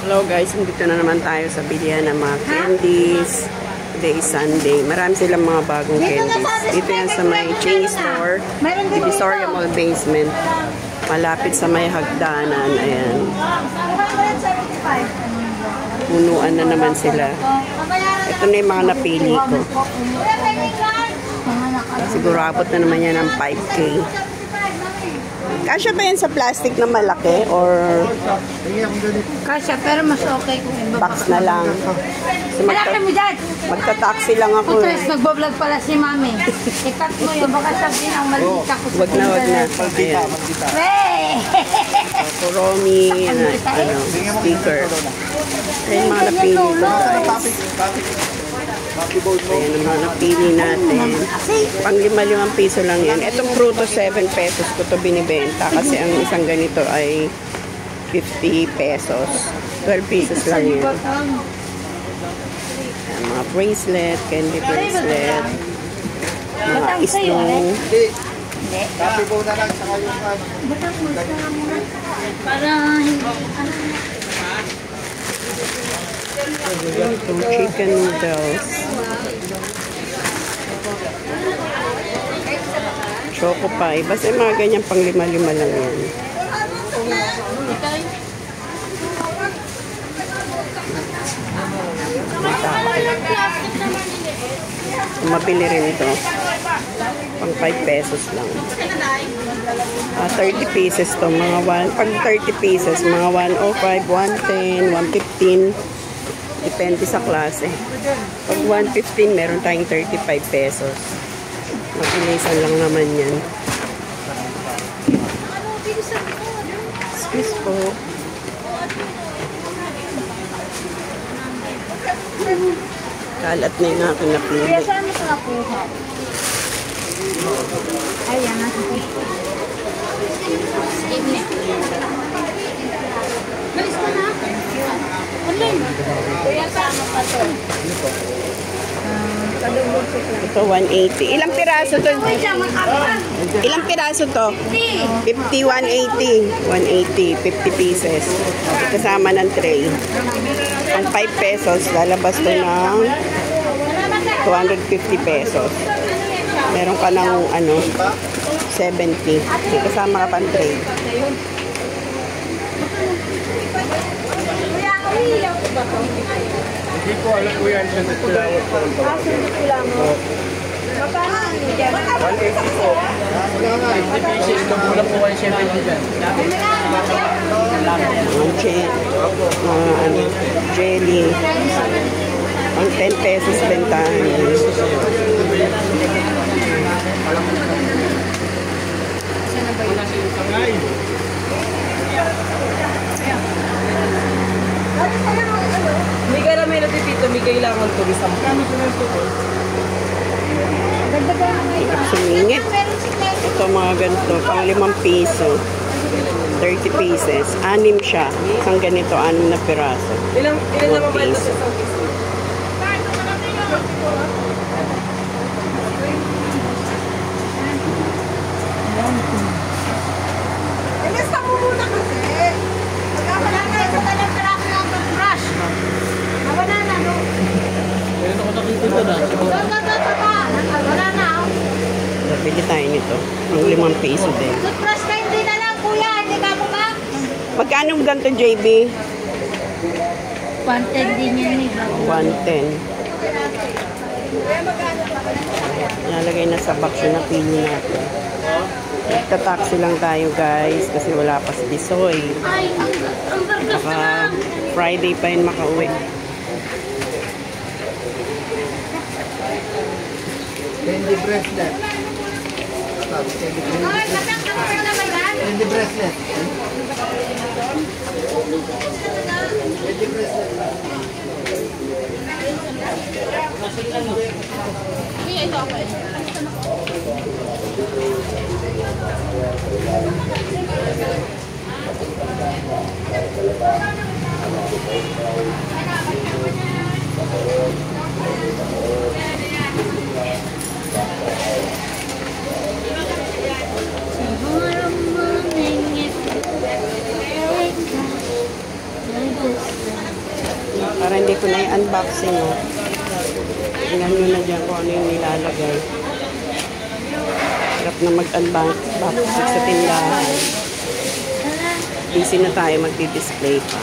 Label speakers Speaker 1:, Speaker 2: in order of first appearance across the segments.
Speaker 1: Hello guys, dito na naman tayo sa bilihan ng mga candies. Today is Sunday. Marami silang mga bagong candies. Dito yan sa may chain store, Divisoria Mall basement. Malapit sa may hagdanan. Ayan. Punuan na naman sila. Ito na yung mga napili ko. Siguro abot na naman yan ng 5K. Kasya ba yan sa plastic na malaki? Or
Speaker 2: kasya, pero mas okay kung iba
Speaker 1: box na lang? So magta-taxi lang ako.
Speaker 2: Ito, nagbablog pala si Mami. I-cut mo yun, baka sabihin ang maliit ako.
Speaker 1: Wag na.
Speaker 3: Magkita.
Speaker 1: Kuromi, sticker. Ayan mga napili ko guys. Ayan ang mga napili natin. Pang 5 piso lang yan. Itong pruto 7 pesos ko to binibenta kasi ang isang ganito ay 50 pesos. 12 pesos lang yan. Ayan, mga bracelet, candy bracelet, mga isnong.
Speaker 3: Copy bowl na lang sa kayong
Speaker 2: para
Speaker 1: itong chicken noodles. Choco pie. Basta yung mga ganyan pang 5 lang yan. Mabili rin ito. Pang 5 pesos lang. 30 pieces to. Pag 30 pieces, mga 105, 110, 115. Depende sa klase. Pag 115, meron tayong 35 pesos. Mabilisan lang naman yan. Excuse po. Kalat na yung aking napili.
Speaker 2: Kuya, saan mo ito nakuha? Ayan, nasa malis ka na. Online. Kuya, saan mo pa ito?
Speaker 1: Ito 180. Ilang piraso to? Ilang piraso to? 50, 180. 180, 50 pieces. Kasama ng tray. Ang 5 pesos, lalabas to ng 250 pesos. Meron ka ng 70. Kasama ka pang tray.
Speaker 3: Hindi ko alam ko yan. Sunod ko lang.
Speaker 2: Sunod ko lang mo. Magkano ang dyan?
Speaker 3: 180 po. 50 pieces. Kulang po kayo 70 dyan.
Speaker 1: Jelly. Ang 10 pesos bentahan.
Speaker 4: May karamay na pipito, may kailangan to. Isang kami ko na ito.
Speaker 1: Sumingit. Ito mga ganito, pang 5 piso. 30 pieces. 6 siya. Isang ganito, 6 na piraso.
Speaker 4: Ilang naman ba ito sa isang piso?
Speaker 2: Ilista mo muna kasi. Magkakalang na ito talang karami ng brush. Wala na, no?
Speaker 3: Meron ako nakikita na.
Speaker 2: Wala na.
Speaker 1: Bili tayo nito. Ang 5 piso din.
Speaker 2: Toothbrush ka hindi na lang, kuya. Hindi ka mo ba?
Speaker 1: Magkano ganito, JB?
Speaker 2: 110 din yan, eh.
Speaker 1: 110. Nalagay na sa box yung napili natin. Nagta-taxi lang tayo guys kasi wala pa si Bisoy.
Speaker 2: Ay, ang bargas
Speaker 1: Baka
Speaker 2: na.
Speaker 1: Friday pa yun makauwi.
Speaker 3: Candy bracelet. Candy bracelet. Candy bracelet.
Speaker 1: Para hindi ko na i-unboxing, oh. Tingnan nyo na dyan kung ano yung nilalagay. Harap na mag-unboxing sa tindahan. Busy na tayo, magdi-display pa.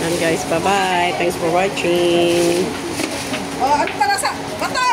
Speaker 1: Yan guys, bye-bye. Thanks for watching.
Speaker 2: Oh, ano pala sa... Bata!